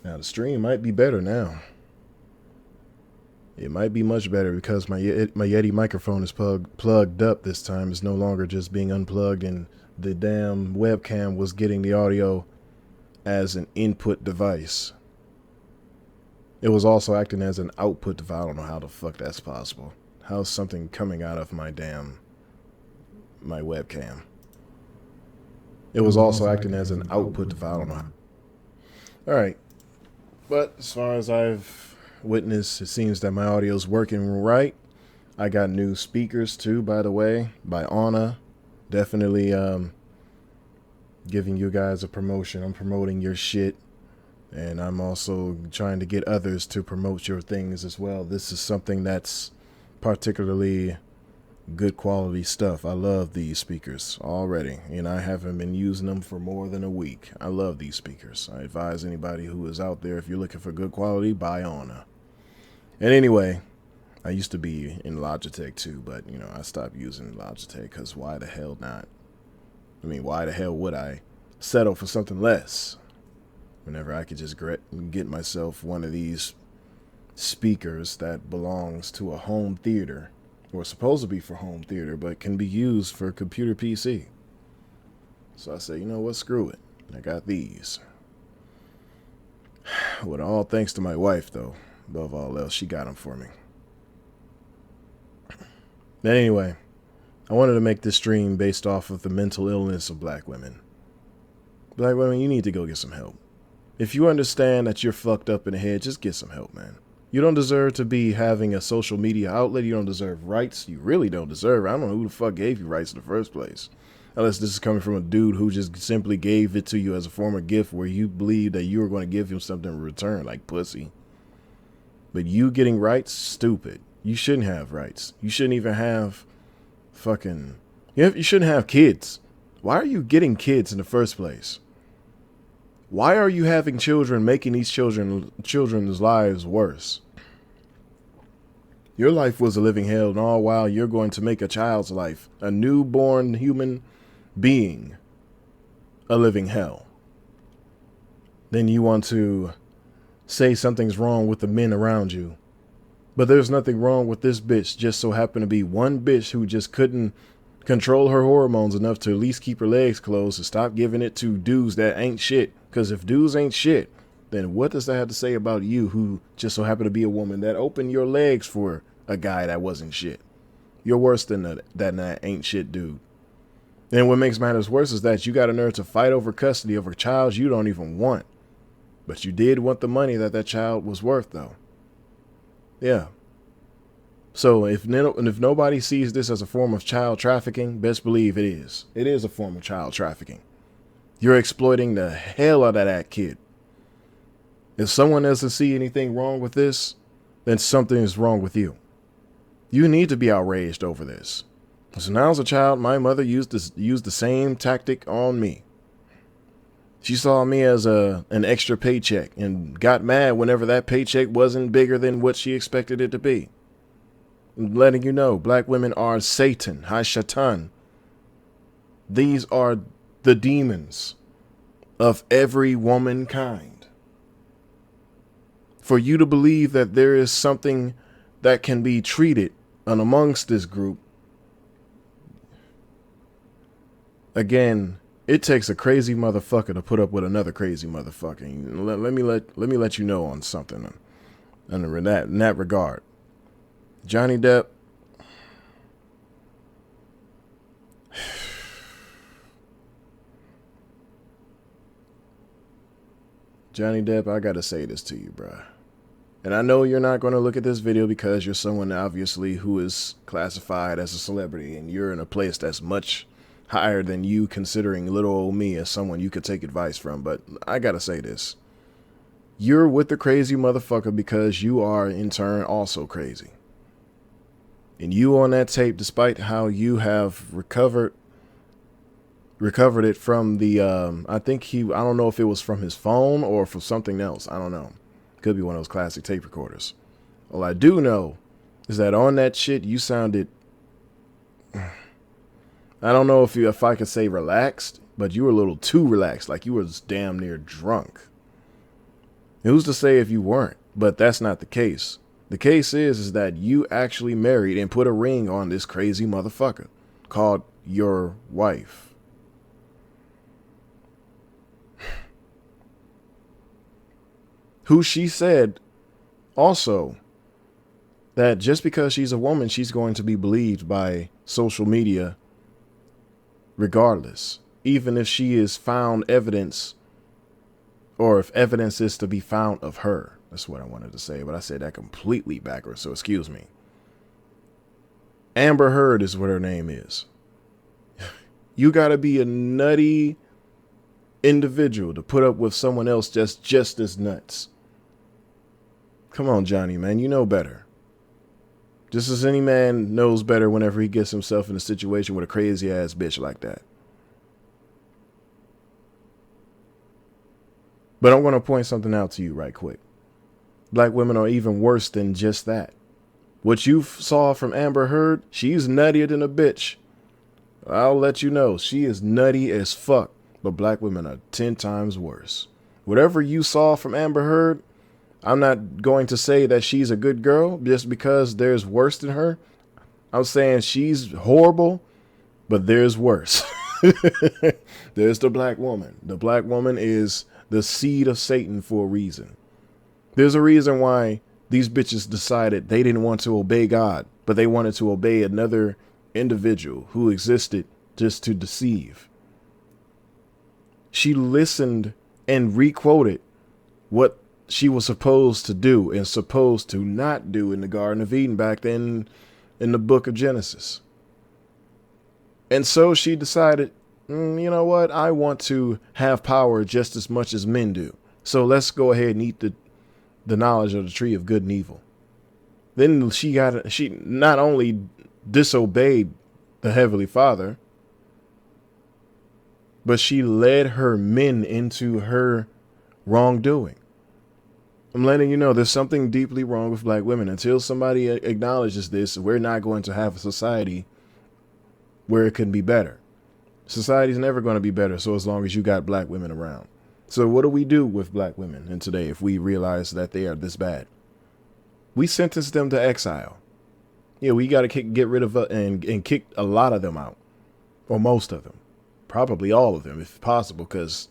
Now the stream might be better now. It might be much better because my Yeti microphone is plugged up this time. It's no longer just being unplugged, and the damn webcam was getting the audio as an input device. It was also acting as an output device. I don't know how the fuck that's possible. How's something coming out of my webcam? It was also acting as an output device. I don't know how. All right. But as far as I've witnessed, it seems that my audio's working right. I got new speakers too, by the way, by Anna. Definitely giving you guys a promotion. I'm promoting your shit. And I'm also trying to get others to promote your things as well. This is something that's particularly good quality stuff. I love these speakers already, and I haven't been using them for more than a week. I love these speakers. I advise anybody who is out there, if you're looking for good quality, buy Anna. And anyway, I used to be in Logitech too, but I stopped using Logitech because why the hell not? I mean, why the hell would I settle for something less whenever I could just get myself one of these speakers that belongs to a home theater, or supposed to be for home theater, but can be used for computer PC. So I said, you know what, screw it. I got these. With all thanks to my wife, though, above all else, she got them for me. But anyway, I wanted to make this stream based off of the mental illness of black women. Black women, you need to go get some help. If you understand that you're fucked up in the head, just get some help, man. You don't deserve to be having a social media outlet. You don't deserve rights. You really don't deserve it. I don't know who the fuck gave you rights in the first place. Unless this is coming from a dude who just simply gave it to you as a form of gift where you believe that you were going to give him something in return, like pussy. But you getting rights? Stupid. You shouldn't have rights. You shouldn't even have fucking... You shouldn't have kids. Why are you getting kids in the first place? Why are you having children, making these children's lives worse? Your life was a living hell, and all while you're going to make a child's life, a newborn human being, a living hell. Then you want to say something's wrong with the men around you. But there's nothing wrong with this bitch. Just so happened to be one bitch who just couldn't control her hormones enough to at least keep her legs closed and stop giving it to dudes that ain't shit. Because if dudes ain't shit, then what does that have to say about you, who just so happened to be a woman that opened your legs for a guy that wasn't shit? You're worse than that ain't shit dude. And what makes matters worse is that you got a nerve to fight over custody of a child you don't even want. But you did want the money that child was worth, though. Yeah. So if nobody sees this as a form of child trafficking, best believe it is. It is a form of child trafficking. You're exploiting the hell out of that kid. If someone doesn't see anything wrong with this, then something is wrong with you. You need to be outraged over this. So now as a child, my mother used the same tactic on me. She saw me as an extra paycheck and got mad whenever that paycheck wasn't bigger than what she expected it to be. I'm letting you know, black women are Satan, Shaitan. These are the demons of every womankind. For you to believe that there is something that can be treated amongst this group, again, it takes a crazy motherfucker to put up with another crazy motherfucker. Let me let you know on something in that regard. Johnny Depp, I gotta say this to you, bruh. And I know you're not going to look at this video because you're someone obviously who is classified as a celebrity and you're in a place that's much higher than you, considering little old me as someone you could take advice from. But I gotta say this. You're with the crazy motherfucker because you are in turn also crazy. And you on that tape, despite how you have recovered it from the, I don't know if it was from his phone or from something else. I don't know. Could be one of those classic tape recorders. All I do know is that on that shit, you sounded, I don't know if I could say relaxed, but you were a little too relaxed. Like you was damn near drunk. Who's to say if you weren't? But that's not the case. The case is that you actually married and put a ring on this crazy motherfucker called your wife. Who she said also that just because she's a woman, she's going to be believed by social media regardless, even if she is found evidence, or if evidence is to be found of her. That's what I wanted to say, but I said that completely backwards, so excuse me. Amber Heard is what her name is. You gotta be a nutty individual to put up with someone else just as nuts. Come on, Johnny, man, you know better. Just as any man knows better whenever he gets himself in a situation with a crazy ass bitch like that. But I'm going to point something out to you right quick. Black women are even worse than just that. What you saw from Amber Heard, she's nuttier than a bitch. I'll let you know, she is nutty as fuck, but black women are 10 times worse. Whatever you saw from Amber Heard, I'm not going to say that she's a good girl just because there's worse than her. I'm saying she's horrible, but there's worse. There's the black woman. The black woman is the seed of Satan for a reason. There's a reason why these bitches decided they didn't want to obey God, but they wanted to obey another individual who existed just to deceive. She listened and requoted what she was supposed to do and supposed to not do in the Garden of Eden back then in the book of Genesis. And so she decided, you know what? I want to have power just as much as men do. So let's go ahead and eat the knowledge of the tree of good and evil. Then she not only disobeyed the Heavenly Father, but she led her men into her wrongdoing. I'm letting you know there's something deeply wrong with black women. Until somebody acknowledges this, we're not going to have a society where it can be better. Society's never going to be better so as long as you got black women around. So what do we do with black women in today if we realize that they are this bad? We sentence them to exile. Yeah, we got to get rid of and kick a lot of them out, or most of them, probably all of them if possible, because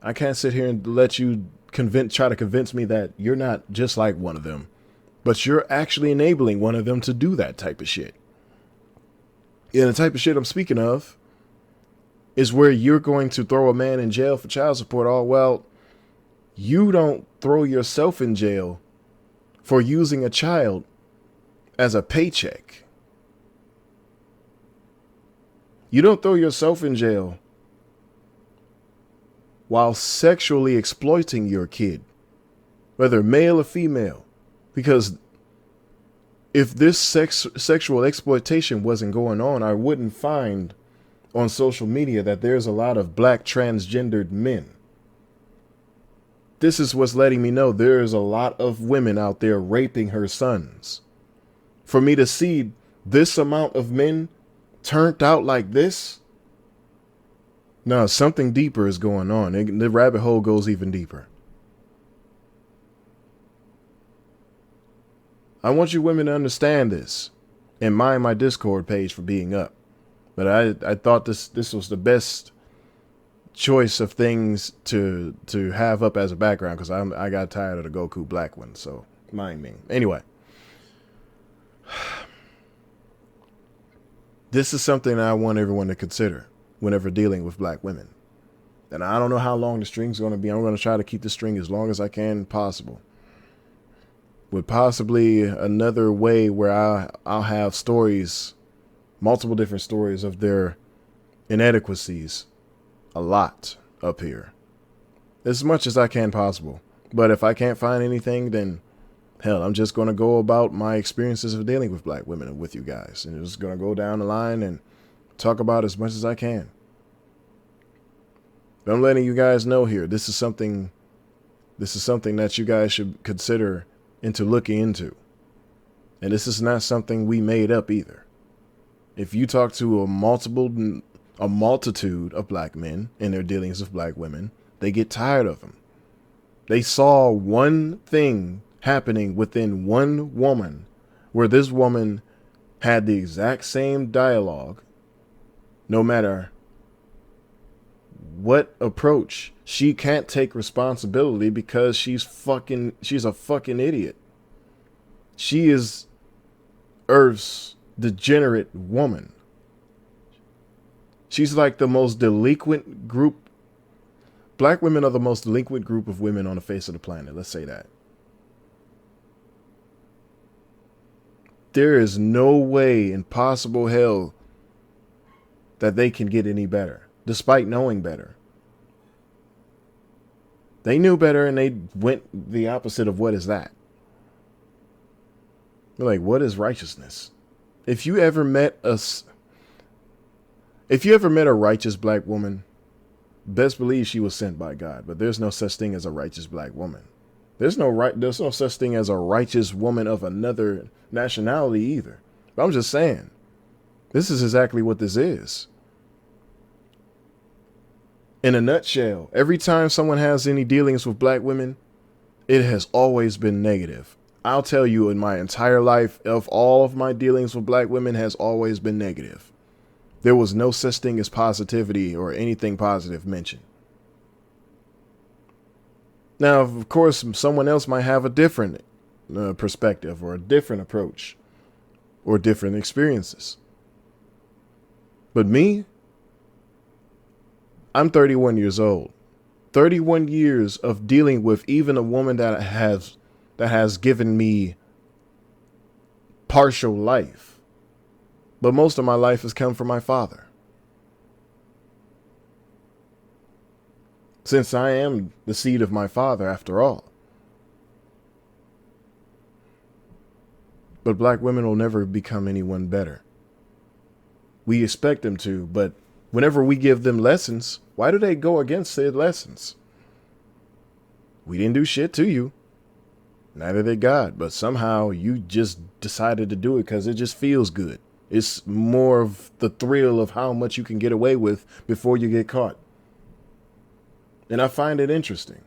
I can't sit here and let you try to convince me that you're not just like one of them, but you're actually enabling one of them to do that type of shit. And the type of shit I'm speaking of is where you're going to throw a man in jail for child support. Oh, well, you don't throw yourself in jail for using a child as a paycheck. You don't throw yourself in jail while sexually exploiting your kid, whether male or female, because if this sexual exploitation wasn't going on, I wouldn't find on social media that there's a lot of black transgendered men. This is what's letting me know there's a lot of women out there raping her sons. For me to see this amount of men turned out like this, no, something deeper is going on. The rabbit hole goes even deeper. I want you women to understand this and mind my Discord page for being up. But I thought this was the best choice of things to have up as a background because I got tired of the Goku black one. So mind me. Anyway, this is something I want everyone to consider whenever dealing with black women. And I don't know how long the string's going to be. I'm going to try to keep the string as long as I can possible. With possibly another way where I'll have stories, multiple different stories of their inadequacies, a lot up here. As much as I can possible. But if I can't find anything, then hell, I'm just going to go about my experiences of dealing with black women with you guys. And just going to go down the line and talk about as much as I can. But I'm letting you guys know here, this is something that you guys should consider into looking into. And this is not something we made up either. If you talk to a multitude of black men in their dealings with black women, they get tired of them. They saw one thing happening within one woman where this woman had the exact same dialogue, no matter what approach. She can't take responsibility because she's a fucking idiot. She is Earth's degenerate woman. She's like the most delinquent group. Black women are the most delinquent group of women on the face of the planet. Let's say that. There is no way in possible hell that they can get any better, despite knowing better. They knew better and they went the opposite of what is that. They're like, what is righteousness? If you ever met a righteous black woman, best believe she was sent by God. But there's no such thing as a righteous black woman. There's no such thing as a righteous woman of another nationality either. But I'm just saying, this is exactly what this is. In a nutshell, every time someone has any dealings with black women, it has always been negative. I'll tell you, in my entire life, of all of my dealings with black women has always been negative. There was no such thing as positivity or anything positive mentioned. Now, of course, someone else might have a different perspective or a different approach or different experiences. But me, I'm 31 years old. 31 years of dealing with even a woman that has given me partial life. But most of my life has come from my father. Since I am the seed of my father, after all. But black women will never become anyone better. We expect them to, but whenever we give them lessons, why do they go against said lessons? We didn't do shit to you. Neither did God, but somehow you just decided to do it because it just feels good. It's more of the thrill of how much you can get away with before you get caught. And I find it interesting.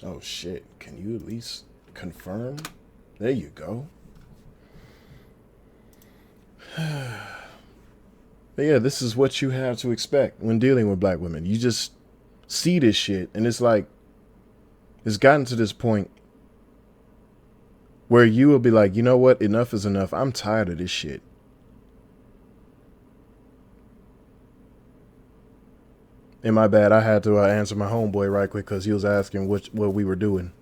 Oh shit, can you at least confirm? There you go. But yeah, this is what you have to expect when dealing with black women. You just see this shit and it's like, it's gotten to this point where you will be like, you know what? Enough is enough. I'm tired of this shit. And my bad, I had to answer my homeboy right quick because he was asking what we were doing.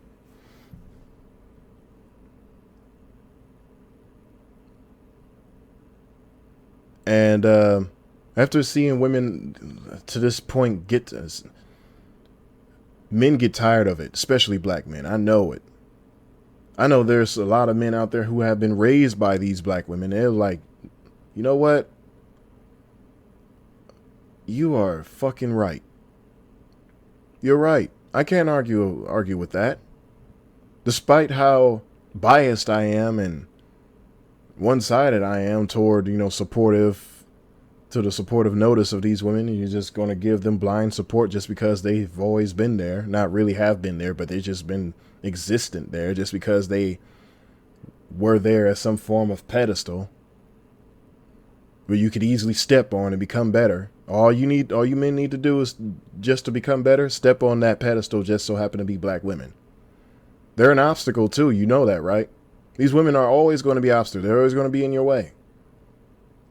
And after seeing women to this point men get tired of it, especially black men. I know it. I know there's a lot of men out there who have been raised by these black women. They're like, you know what? You are fucking right. You're right. I can't argue with that. Despite how biased I am and one-sided I am toward, the supportive notice of these women, you're just going to give them blind support just because they've always been there. Not really have been there, but they've just been existent there just because they were there as some form of pedestal where you could easily step on and become better. All you men need to do is just to become better, step on that pedestal, just so happen to be black women. They're an obstacle too. You know that, right? These women are always going to be obstacles. They're always going to be in your way.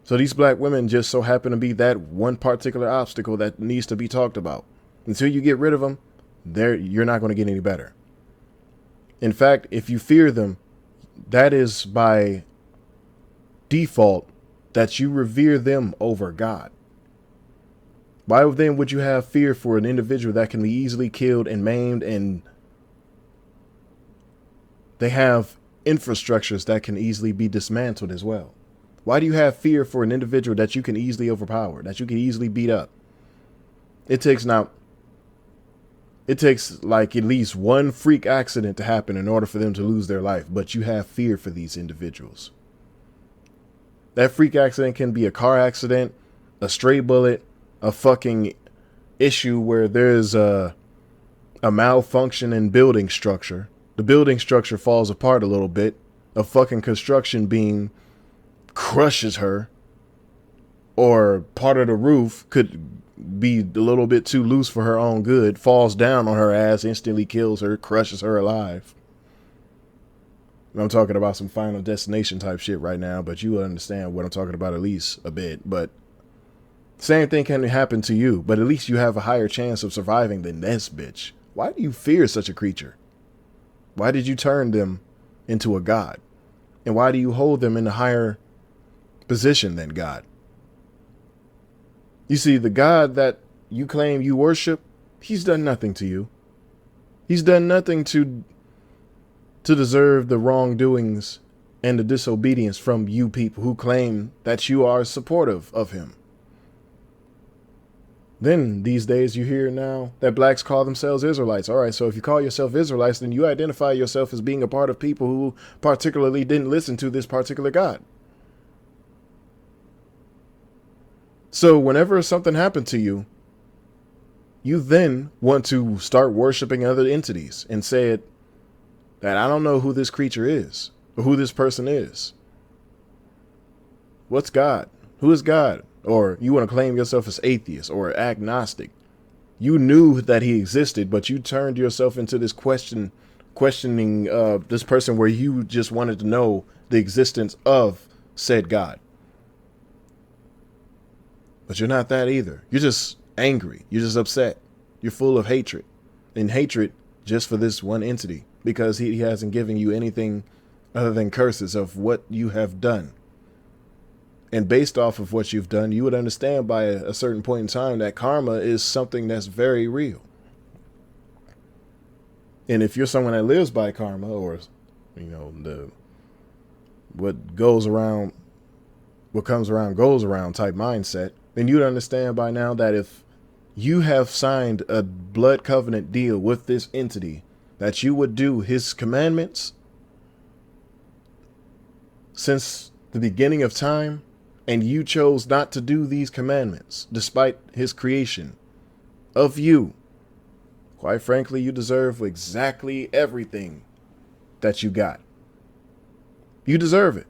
So these black women just so happen to be that one particular obstacle that needs to be talked about. Until you get rid of them, you're not going to get any better. In fact, if you fear them, that is by default that you revere them over God. Why then would you have fear for an individual that can be easily killed and maimed, and they have infrastructures that can easily be dismantled as well? Why do you have fear for an individual that you can easily overpower, that you can easily beat up? It takes like at least one freak accident to happen in order for them to lose their life, but you have fear for these individuals. That freak accident can be a car accident, a stray bullet, a fucking issue where there's a malfunction in building structure. The building structure falls apart a little bit. A fucking construction beam crushes her. Or part of the roof could be a little bit too loose for her own good, falls down on her ass, instantly kills her, crushes her alive. I'm talking about some Final Destination type shit right now, but you understand what I'm talking about at least a bit. But same thing can happen to you, but at least you have a higher chance of surviving than this bitch. Why do you fear such a creature? Why did you turn them into a god? And why do you hold them in a higher position than God? You see, the God that you claim you worship, he's done nothing to you. He's done nothing to deserve the wrongdoings and the disobedience from you people who claim that you are supportive of him. Then these days you hear now that blacks call themselves Israelites. All right, so if you call yourself Israelites, then you identify yourself as being a part of people who particularly didn't listen to this particular God. So whenever something happened to you, you then want to start worshiping other entities and say it that I don't know who this creature is or who this person is. What's God? Who is God? Or you want to claim yourself as atheist or agnostic. You knew that he existed, but you turned yourself into this questioning this person where you just wanted to know the existence of said God. But you're not that either. You're just angry. You're just upset. You're full of hatred. And hatred just for this one entity because he hasn't given you anything other than curses of what you have done. And based off of what you've done, you would understand by a certain point in time that karma is something that's very real. And if you're someone that lives by karma or, what goes around, what comes around goes around type mindset, then you'd understand by now that if you have signed a blood covenant deal with this entity, that you would do his commandments since the beginning of time, and you chose not to do these commandments despite his creation of you. Quite frankly, you deserve exactly everything that you got. You deserve it.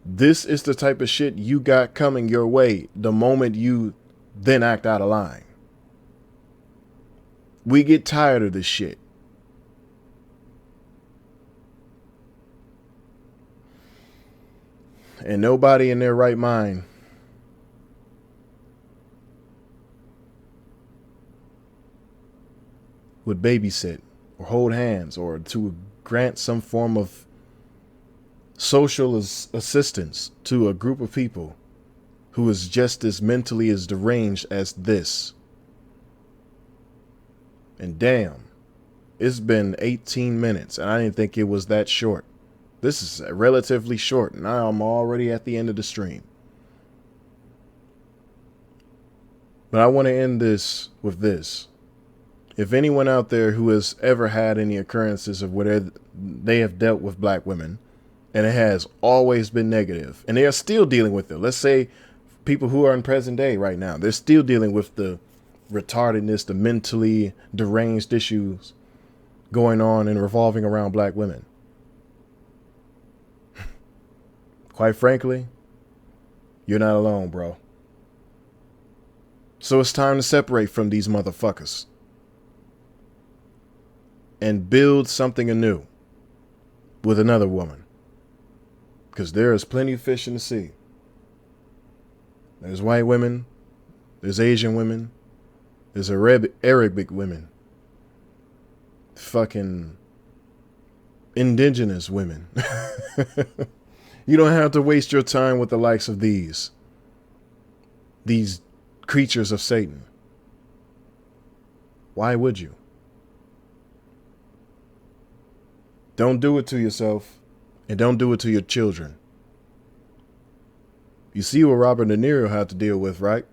This is the type of shit you got coming your way the moment you then act out of line. We get tired of this shit. And nobody in their right mind would babysit or hold hands or to grant some form of social assistance to a group of people who is just as mentally as deranged as this. And damn, it's been 18 minutes and I didn't think it was that short. This is relatively short, and I'm already at the end of the stream. But I want to end this with this. If anyone out there who has ever had any occurrences of where they have dealt with black women, and it has always been negative, and they are still dealing with it. Let's say people who are in present day right now, they're still dealing with the retardedness, the mentally deranged issues going on and revolving around black women. Quite frankly, you're not alone, bro. So it's time to separate from these motherfuckers and build something anew with another woman. Because there is plenty of fish in the sea. There's white women, there's Asian women, there's Arabic women, fucking indigenous women. You don't have to waste your time with the likes of these creatures of Satan. Why would you? Don't do it to yourself, and don't do it to your children. You see what Robert De Niro had to deal with, right?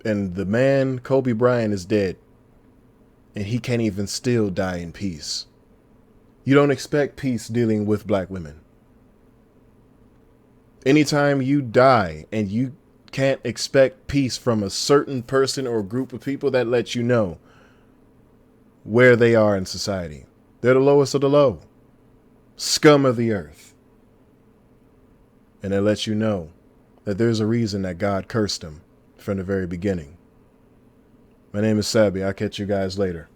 And the man, Kobe Bryant, is dead. And he can't even still die in peace. You don't expect peace dealing with black women. Anytime you die and you can't expect peace from a certain person or group of people, that lets you know where they are in society. They're the lowest of the low. Scum of the earth. And it lets you know that there's a reason that God cursed them from the very beginning. My name is Sabie. I'll catch you guys later.